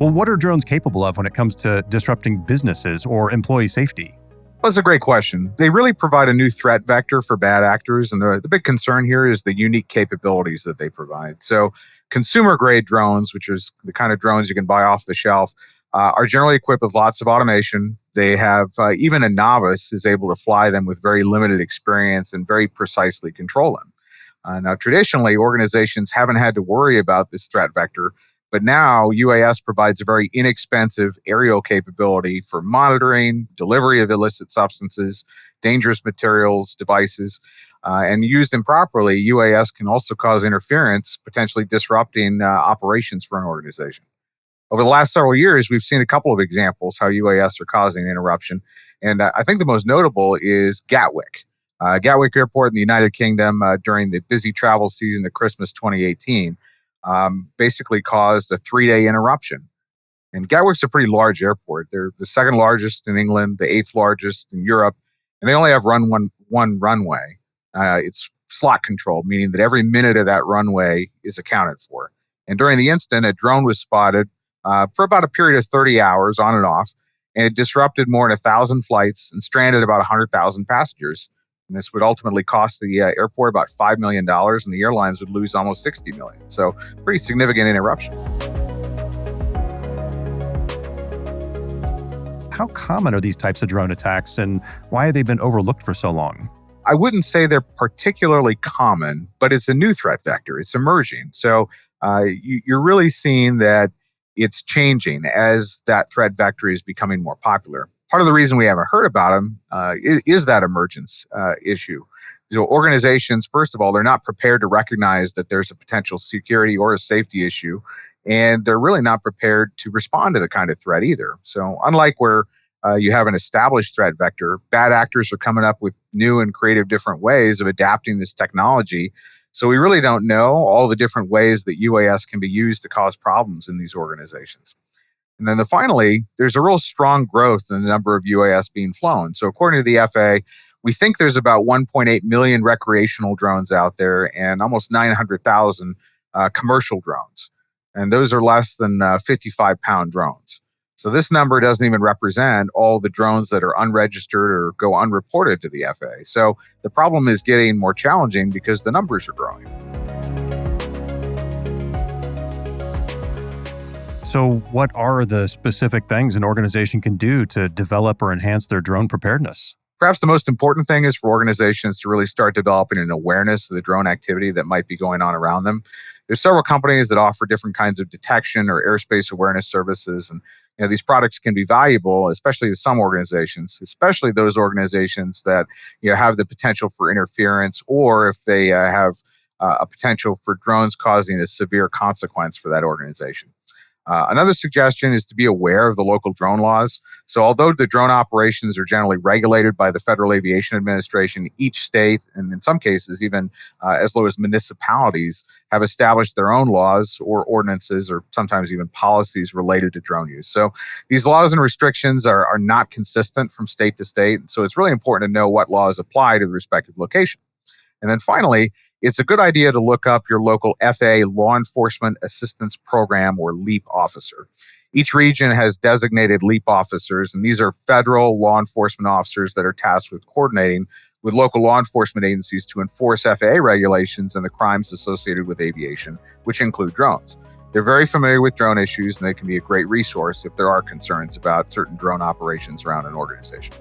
Well, what are drones capable of when it comes to disrupting businesses or employee safety? Well, that's a great question. They really provide a new threat vector for bad actors. And the big concern here is the unique capabilities that they provide. So, consumer grade drones, which is the kind of drones you can buy off the shelf, are generally equipped with lots of automation. They have, even a novice is able to fly them with very limited experience and very precisely control them. Now, traditionally, organizations haven't had to worry about this threat vector, but now UAS provides a very inexpensive aerial capability for monitoring, delivery of illicit substances, dangerous materials, devices, and used improperly, UAS can also cause interference, potentially disrupting operations for an organization. Over the last several years, we've seen a couple of examples how UAS are causing interruption. And I think the most notable is Gatwick. Gatwick Airport in the United Kingdom during the busy travel season of Christmas 2018 basically caused a 3-day interruption. And Gatwick's a pretty large airport. They're the second largest in England, the eighth largest in Europe, and they only have one runway. It's slot controlled, meaning that every minute of that runway is accounted for. And during the incident, a drone was spotted for about a period of 30 hours on and off, and it disrupted more than 1,000 flights and stranded about 100,000 passengers. And this would ultimately cost the airport about $5 million, and the airlines would lose almost $60 million. So pretty significant interruption. How common are these types of drone attacks, and why have they been overlooked for so long? I wouldn't say they're particularly common, but it's a new threat vector. It's emerging. So you're really seeing that it's changing as that threat vector is becoming more popular. Part of the reason we haven't heard about them is that emergence issue. So organizations, first of all, they're not prepared to recognize that there's a potential security or a safety issue, and they're really not prepared to respond to the kind of threat either. So unlike where you have an established threat vector, bad actors are coming up with new and creative different ways of adapting this technology. So we really don't know all the different ways that UAS can be used to cause problems in these organizations. And then finally, there's a real strong growth in the number of UAS being flown. So according to the FAA, we think there's about 1.8 million recreational drones out there and almost 900,000 commercial drones. And those are less than 55-pound drones. So this number doesn't even represent all the drones that are unregistered or go unreported to the FAA. So the problem is getting more challenging because the numbers are growing. So what are the specific things an organization can do to develop or enhance their drone preparedness? Perhaps the most important thing is for organizations to really start developing an awareness of the drone activity that might be going on around them. There's several companies that offer different kinds of detection or airspace awareness services. And these products can be valuable, especially to some organizations, especially those organizations that have the potential for interference, or if they have a potential for drones causing a severe consequence for that organization. Another suggestion is to be aware of the local drone laws. So although the drone operations are generally regulated by the Federal Aviation Administration, each state, and in some cases even as low as municipalities, have established their own laws or ordinances or sometimes even policies related to drone use. So these laws and restrictions are not consistent from state to state. So it's really important to know what laws apply to the respective location. And then finally, it's a good idea to look up your local FAA Law Enforcement Assistance Program or LEAP officer. Each region has designated LEAP officers, and these are federal law enforcement officers that are tasked with coordinating with local law enforcement agencies to enforce FAA regulations and the crimes associated with aviation, which include drones. They're very familiar with drone issues, and they can be a great resource if there are concerns about certain drone operations around an organization.